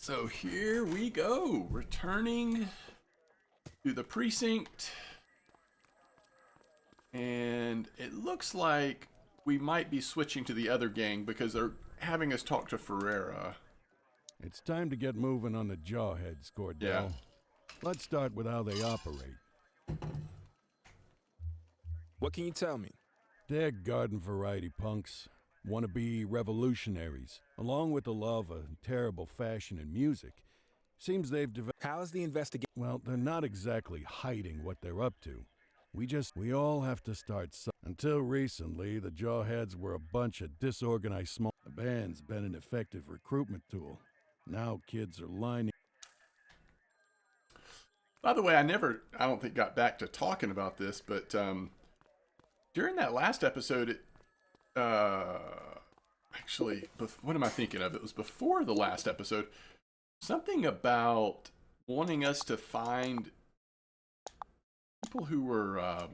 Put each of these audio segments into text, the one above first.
So here we go, returning to the precinct, and it looks like we might be switching to the other gang because they're having us talk to Ferreira. It's time to get moving on the Jawheads, Cordell. Yeah. Let's start with how they operate. What can you tell me? They're garden variety punks, wannabe revolutionaries, along with the love of terrible fashion and music. Seems they've developed... How is the investigation? Well, they're not exactly hiding what they're up to. We all have to start Until recently, the Jawheads were a bunch of disorganized small... The band's been an effective recruitment tool. Now kids are lining... By the way, I don't think got back to talking about this, but during that last episode, actually, what am I thinking of? It was before the last episode. Something about wanting us to find people who were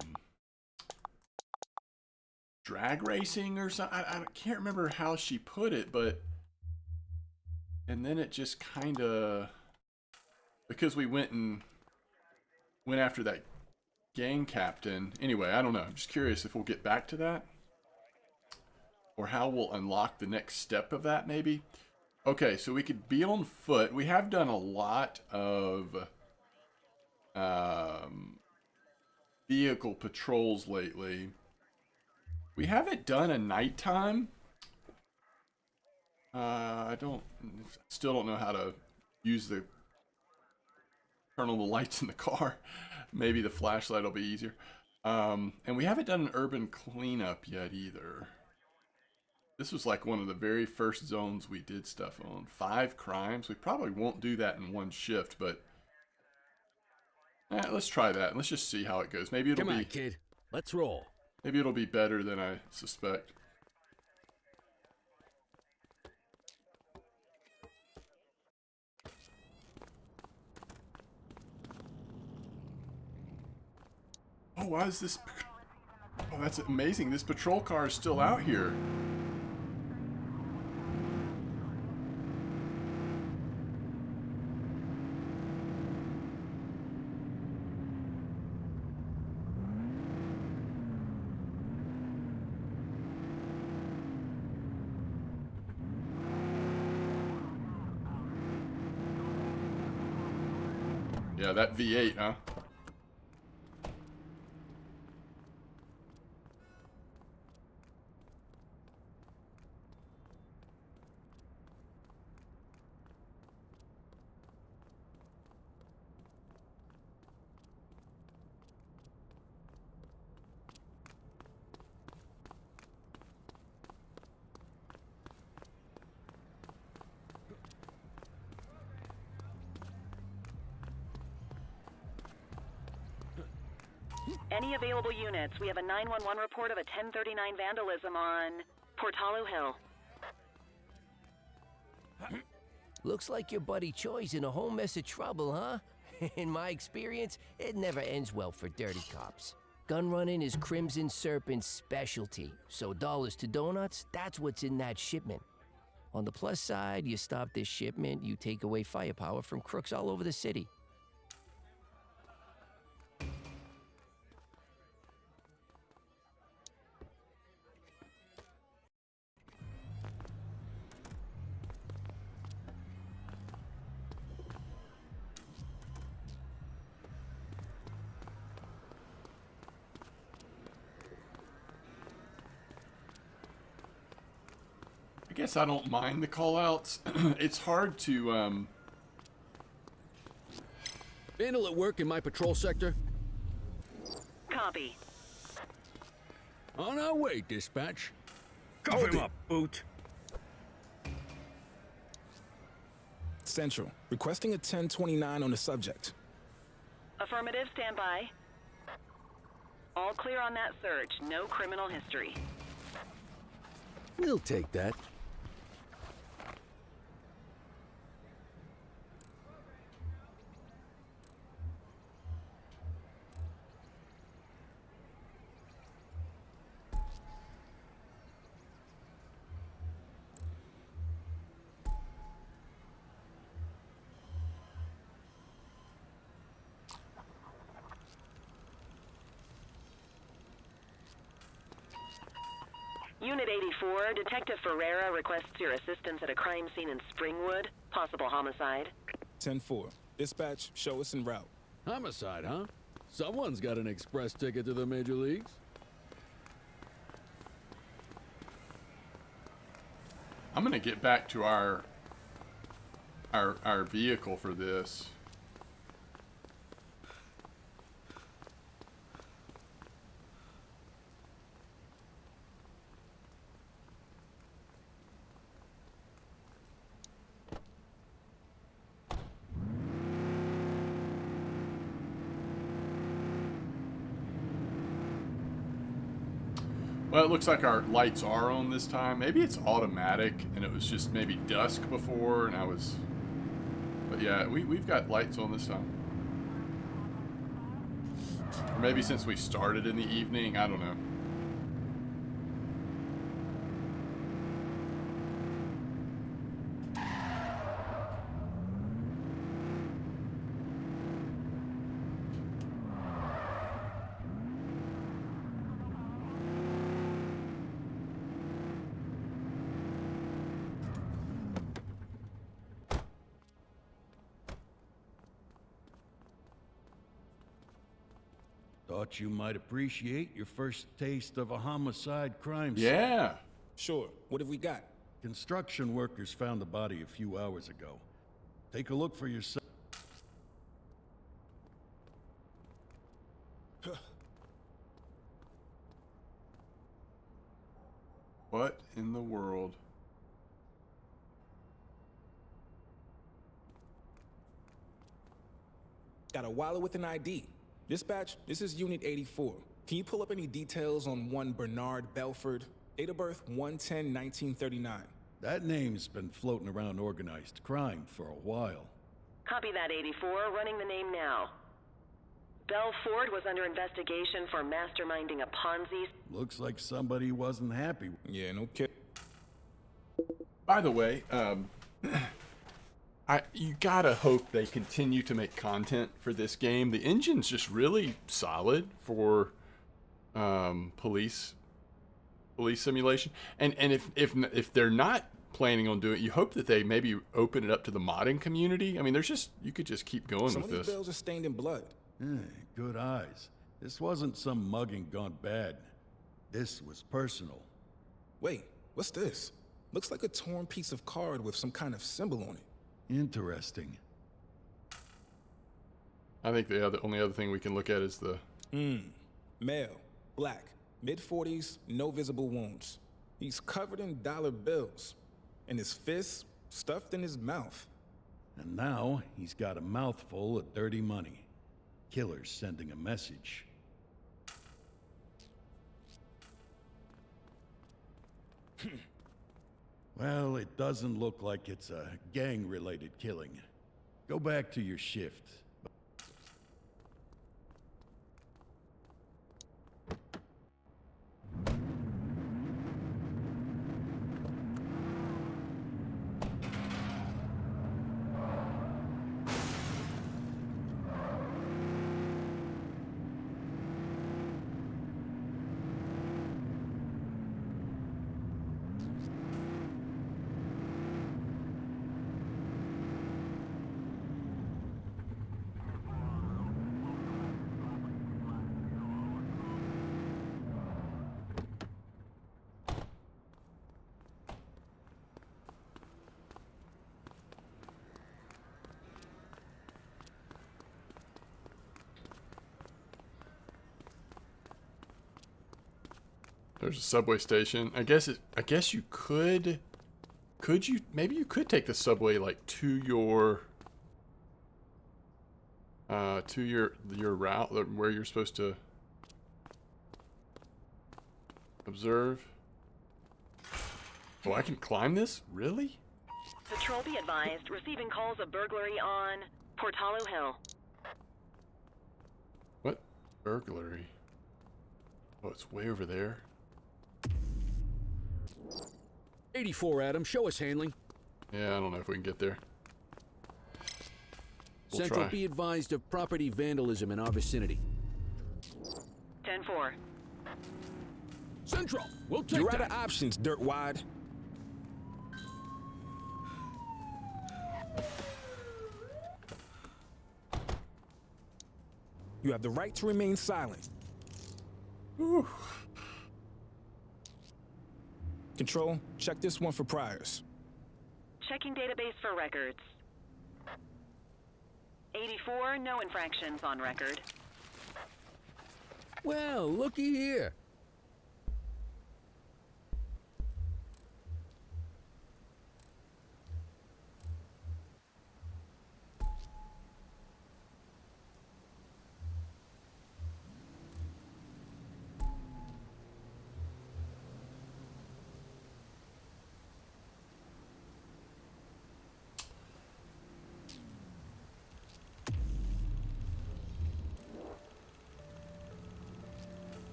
drag racing or something. I can't remember how she put it, but... And then it just kind of... Because we went after that gang captain. Anyway, I don't know. I'm just curious if we'll get back to that. Or how we'll unlock the next step of that, maybe. Okay, so we could be on foot. We have done a lot of vehicle patrols lately. We haven't done a nighttime. Still don't know how to turn on the lights in the car. Maybe the flashlight will be easier. And we haven't done an urban cleanup yet either. This was like one of the very first zones we did stuff on. 5 crimes. We probably won't do that in one shift, but let's try that. Let's just see how it goes. Maybe it'll be... Come on, kid. Let's roll. Maybe it'll be better than I suspect. Oh, why is this... Oh, that's amazing. This patrol car is still out here. Yeah, that V8, huh? Any available units? We have a 911 report of a 1039 vandalism on Portalo Hill. Looks like your buddy Choi's in a whole mess of trouble, huh? In my experience, it never ends well for dirty cops. Gun running is Crimson Serpent's specialty, so dollars to donuts, that's what's in that shipment. On the plus side, you stop this shipment, you take away firepower from crooks all over the city. I guess I don't mind the call-outs. It's hard to, Vandal at work in my patrol sector. Copy. On our way, dispatch. Cuff him up, Boot. Central, requesting a 1029 on the subject. Affirmative, stand by. All clear on that search. No criminal history. We'll take that. Unit 84, Detective Ferreira requests your assistance at a crime scene in Springwood. Possible homicide. 10-4. Dispatch, show us en route. Homicide, huh? Someone's got an express ticket to the major leagues. I'm gonna get back to our vehicle for this. Well, it looks like our lights are on this time. Maybe it's automatic and it was just maybe dusk before and I was... But yeah, we've got lights on this time. Or maybe since we started in the evening, I don't know. Thought you might appreciate your first taste of a homicide crime scene. Yeah. Sure. What have we got? Construction workers found the body a few hours ago. Take a look for yourself. What in the world? Got a wallet with an ID. Dispatch, this is Unit 84. Can you pull up any details on one Bernard Belford? Date of birth 1/10/1939. That name's been floating around organized crime for a while. Copy that, 84. Running the name now. Belford was under investigation for masterminding a Ponzi. Looks like somebody wasn't happy. Yeah, no kid. By the way, you gotta hope they continue to make content for this game. The engine's just really solid for police simulation. And if they're not planning on doing it, you hope that they maybe open it up to the modding community. I mean, you could just keep going Some with of these this. bills are stained in blood. Good eyes. This wasn't some mugging gone bad. This was personal. Wait, what's this? Looks like a torn piece of card with some kind of symbol on it. Interesting. I think the only other thing we can look at is the... Male, black, mid-40s, no visible wounds. He's covered in dollar bills, and his fists stuffed in his mouth. And now he's got a mouthful of dirty money. Killer's sending a message. Well, it doesn't look like it's a gang-related killing. Go back to your shift. There's a subway station. I guess you could maybe you could take the subway like to your route where you're supposed to observe. Oh, I can climb this? Really? Patrol be advised, receiving calls of burglary on Portalo Hill. What? Burglary? Oh, it's way over there. 84, Adam. Show us handling. Yeah, I don't know if we can get there. We'll Central try. be advised of property vandalism in our vicinity. 10-4. Central, we'll take You're out that. of options, dirt wad. You have the right to remain silent. Whew. Control, check this one for priors. Checking database for records. 84, no infractions on record. Well, looky here.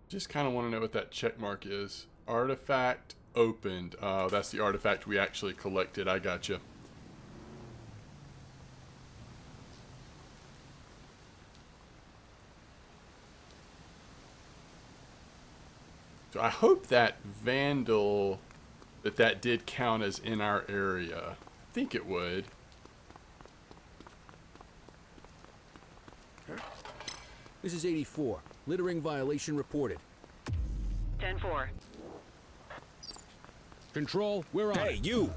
Just kind of want to know what that check mark is. Artifact opened. Oh, that's the artifact we actually collected. I gotcha. So I hope that vandal, that did count as in our area. I think it would. This is 84. Littering violation reported. 10-4. Control, we're on. Hey, you!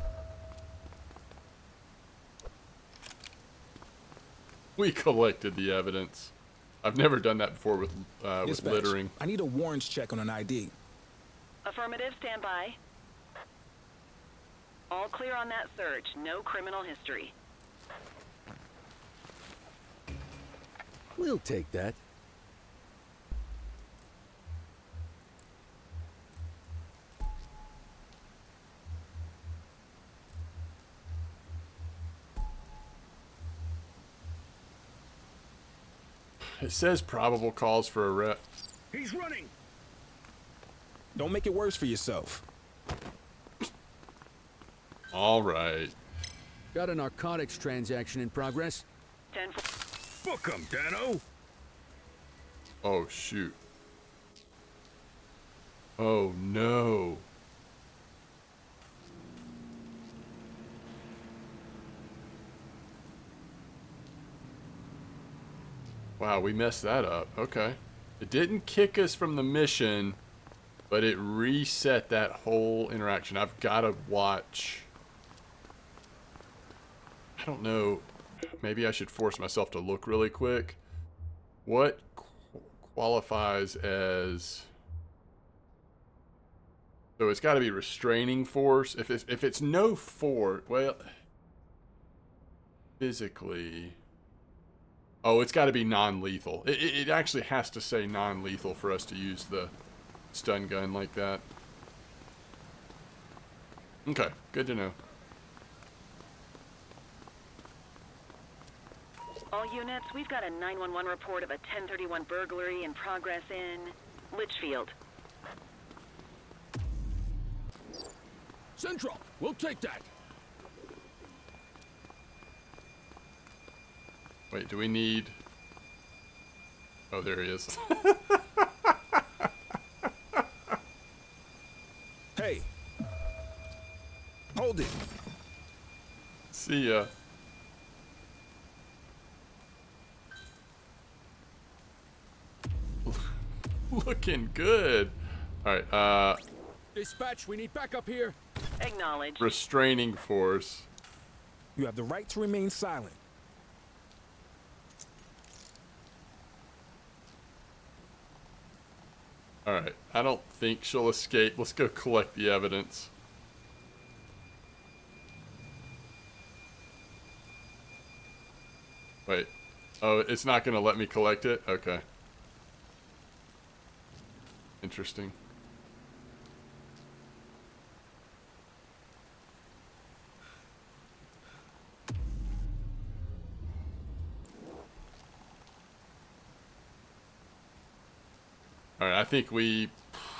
We collected the evidence. I've never done that before with Dispatch, littering. I need a warrants check on an ID. Affirmative, stand by. All clear on that search. No criminal history. We'll take that. It says probable cause for arrest. He's running. Don't make it worse for yourself. All right. Got a narcotics transaction in progress. 10-4. Book him, Dano. Oh, shoot. Oh, no. Wow, we messed that up. Okay. It didn't kick us from the mission, but it reset that whole interaction. I've got to watch. I don't know. Maybe I should force myself to look really quick. What qualifies as... So it's got to be restraining force. If it's no force, well, physically... Oh, it's got to be non-lethal. It actually has to say non-lethal for us to use the stun gun like that. Okay, good to know. All units, we've got a 911 report of a 1031 burglary in progress in Litchfield. Central, we'll take that. Wait, do we need... Oh, there he is. Hey! Hold it! See ya. Looking good. Alright, Dispatch, we need backup here. Acknowledged. restraining force. You have the right to remain silent. Alright, I don't think she'll escape. Let's go collect the evidence. Wait. Oh, it's not going to let me collect it? Okay. Interesting. Alright, I think we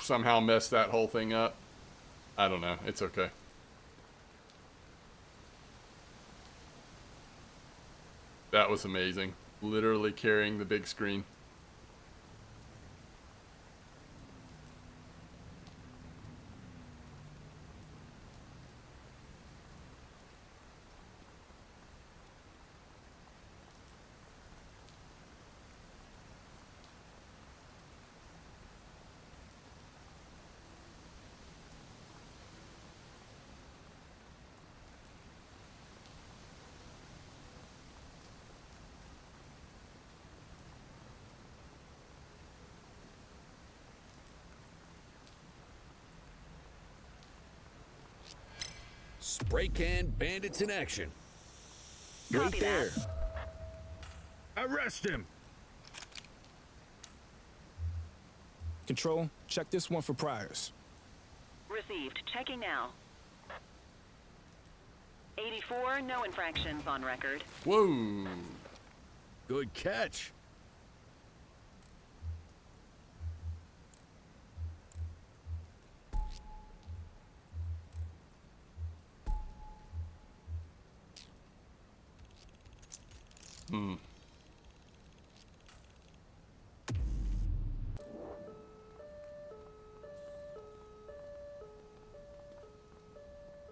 somehow messed that whole thing up. I don't know. It's okay. That was amazing. Literally carrying the big screen. Spray can bandits in action. Right Copy there. that. Arrest him. Control, check this one for priors. Received. Checking now. 84, no infractions on record. Whoa. Good catch.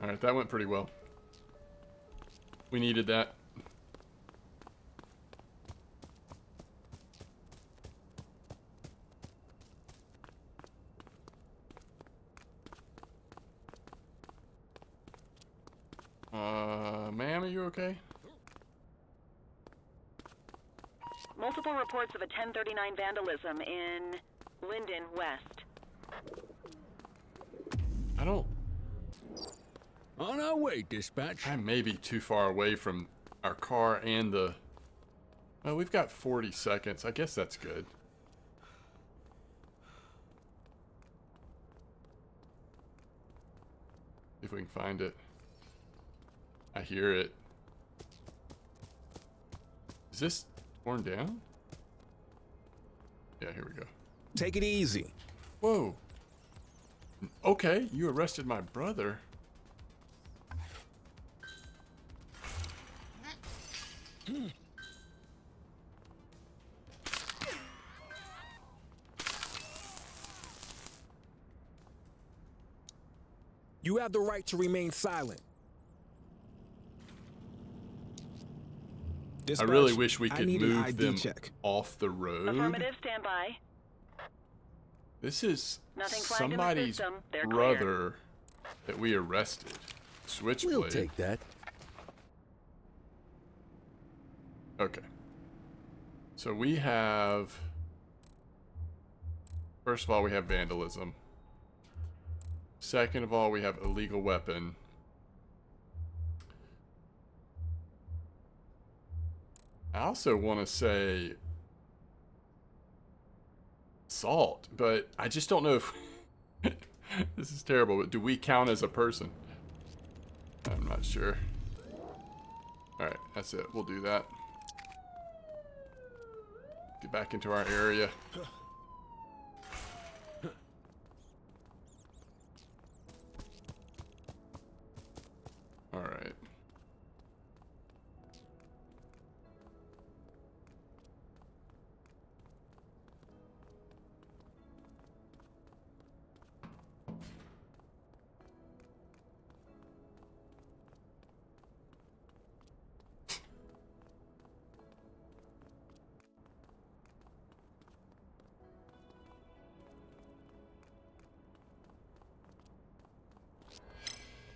All right, that went pretty well. We needed that. Ma'am, are you okay? Multiple reports of a 1039 vandalism in Linden West. I don't... On our way, dispatch. I may be too far away from our car and the... Well, we've got 40 seconds. I guess that's good. If we can find it. I hear it. Is this torn down? Yeah, here we go. Take it easy. Whoa. Okay, you arrested my brother. You have the right to remain silent. I Dispatch, really wish we I could need an move ID them check. off the road. Affirmative, stand by. This is Nothing flagged in the somebody's system. They're brother that we arrested. Switchblade. We'll take that. Okay. So we have... First of all, we have vandalism. Second of all, we have illegal weapon. I also want to say assault, but I just don't know if this is terrible, but do we count as a person? I'm not sure. Alright, that's it. We'll do that. Get back into our area. Alright.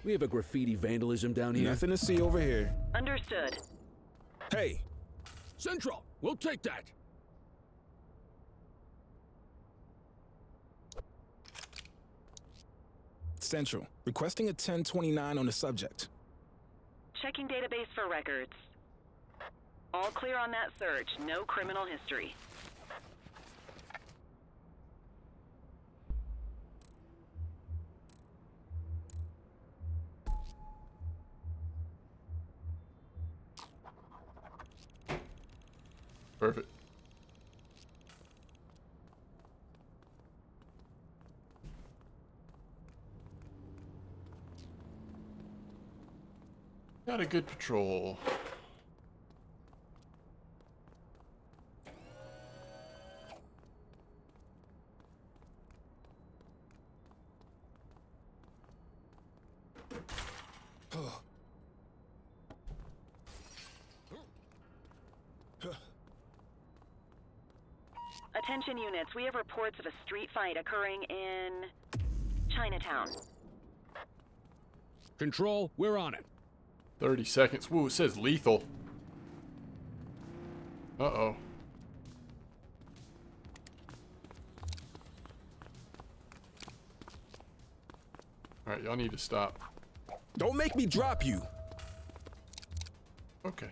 We have a graffiti vandalism down here. Nothing to see over here. Understood. Hey, Central, we'll take that. Central, requesting a 1029 on the subject. Checking database for records. All clear on that search. No criminal history. Perfect. Got a good patrol. Attention units, we have reports of a street fight occurring in Chinatown. Control, we're on it. 30 seconds. Whoa, it says lethal. Uh-oh. Alright, y'all need to stop. Don't make me drop you. Okay.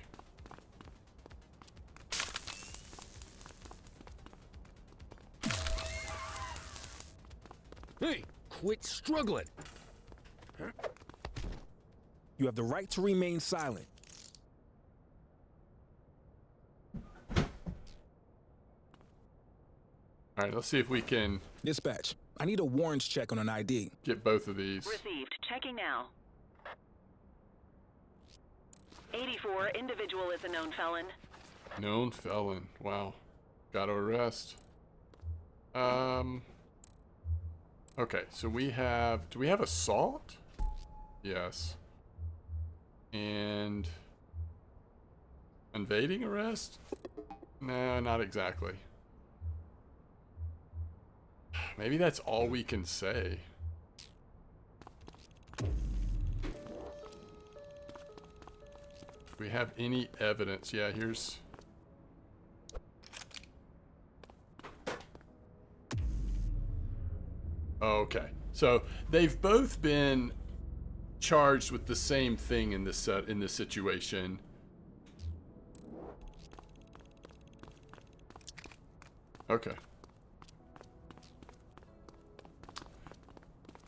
Hey, quit struggling. You have the right to remain silent. Alright, let's see if we can Dispatch, I need a warrants check on an ID. get both of these. Received. Checking now. 84, individual is a known felon. Known felon. Wow. Gotta arrest. Okay, so we have... Do we have assault? Yes. And... invading arrest? No, not exactly. Maybe that's all we can say. Do we have any evidence? Yeah, here's... Okay, so they've both been charged with the same thing in this situation. Okay.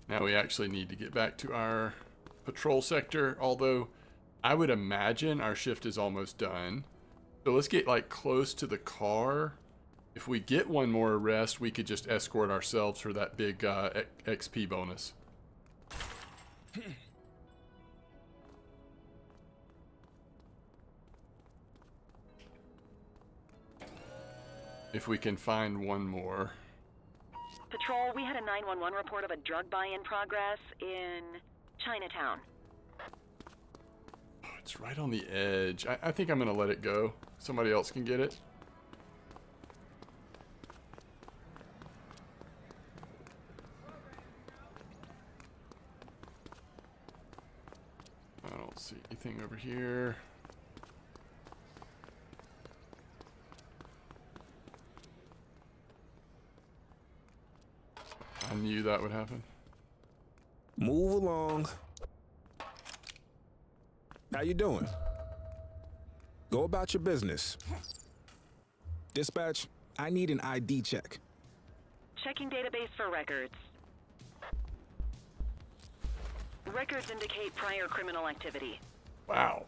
Now we actually need to get back to our patrol sector, although I would imagine our shift is almost done. So let's get like close to the car. If we get one more arrest, we could just escort ourselves for that big XP bonus. If we can find one more. Patrol, we had a 911 report of a drug buy in progress in Chinatown. Oh, it's right on the edge. I think I'm going to let it go. Somebody else can get it. I don't see anything over here. I knew that would happen. Move along. How you doing? Go about your business. Dispatch, I need an ID check. Checking database for records. Records indicate prior criminal activity. Wow.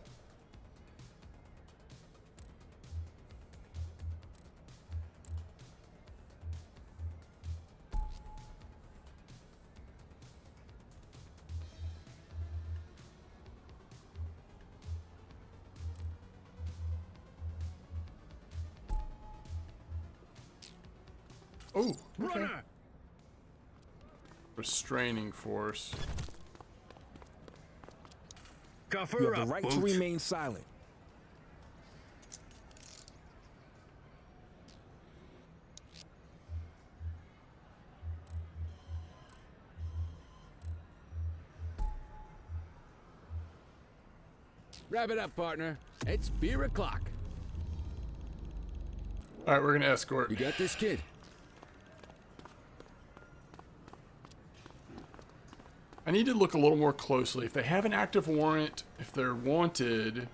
Oh, okay. Runner! Restraining force. Cover You have the up, right to Boots. remain silent. Wrap it up, partner. It's beer o'clock. All right, we're gonna escort. You got this, kid? I need to look a little more closely. If they have an active warrant, if they're wanted,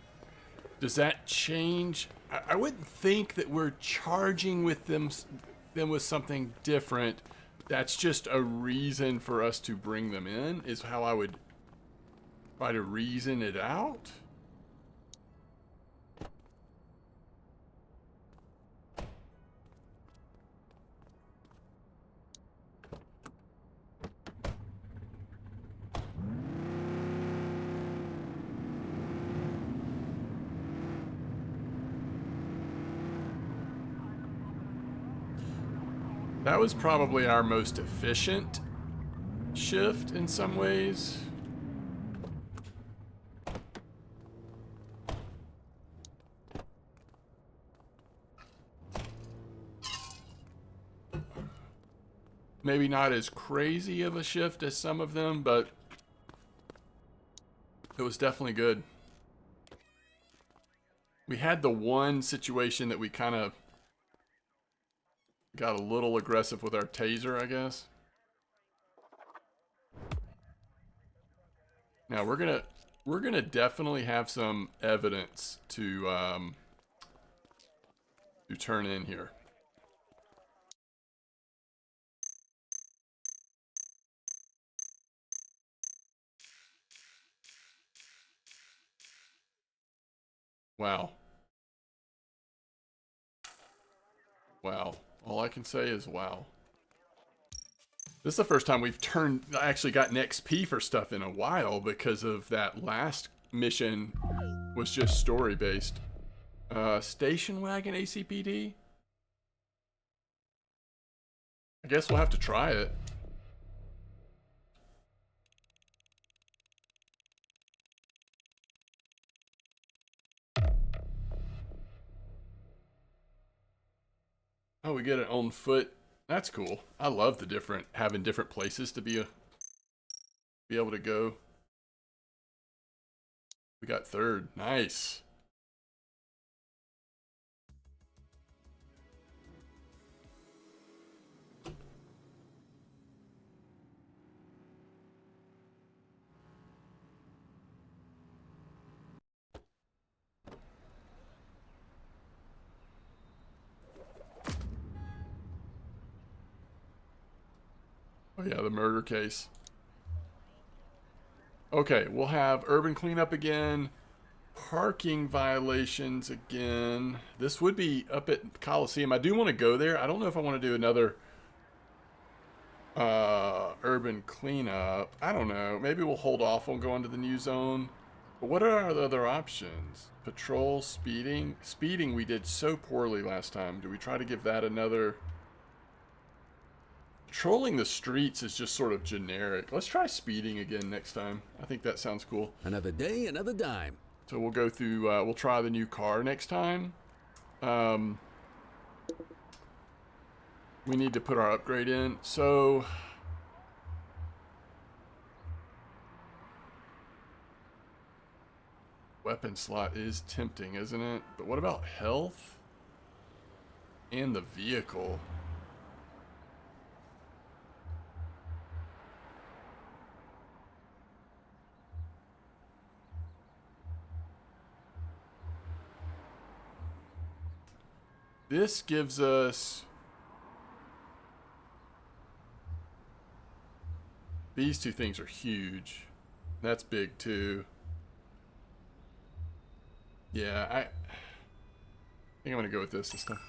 does that change? I wouldn't think that we're charging with them with something different. That's just a reason for us to bring them in, is how I would try to reason it out. That was probably our most efficient shift in some ways. Maybe not as crazy of a shift as some of them, but it was definitely good. We had the one situation that we kind of got a little aggressive with our taser, I guess. Now we're gonna definitely have some evidence to turn in here. Wow. Wow. All I can say is wow. This is the first time we've actually gotten XP for stuff in a while because of that last mission was just story based. Station wagon ACPD? I guess we'll have to try it. Oh, we get it on foot. That's cool. I love the having different places to be able to go. We got third. Nice. Oh yeah, the murder case. Okay, we'll have urban cleanup again. Parking violations again. This would be up at Coliseum. I do want to go there. I don't know if I want to do another urban cleanup. I don't know. Maybe we'll hold off on going to the new zone. But what are our other options? Patrol, speeding. Speeding we did so poorly last time. Do we try to give that another... Patrolling the streets is just sort of generic. Let's try speeding again next time. I think that sounds cool. Another day, another dime. So we'll go through, we'll try the new car next time. We need to put our upgrade in. So... Weapon slot is tempting, isn't it? But what about health? And the vehicle? This gives us... These two things are huge. That's big too. Yeah, I think I'm gonna go with this time.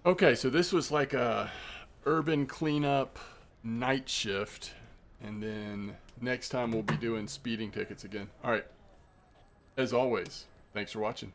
Okay, so this was like a urban cleanup night shift. And then next time we'll be doing speeding tickets again. All right. As always, thanks for watching.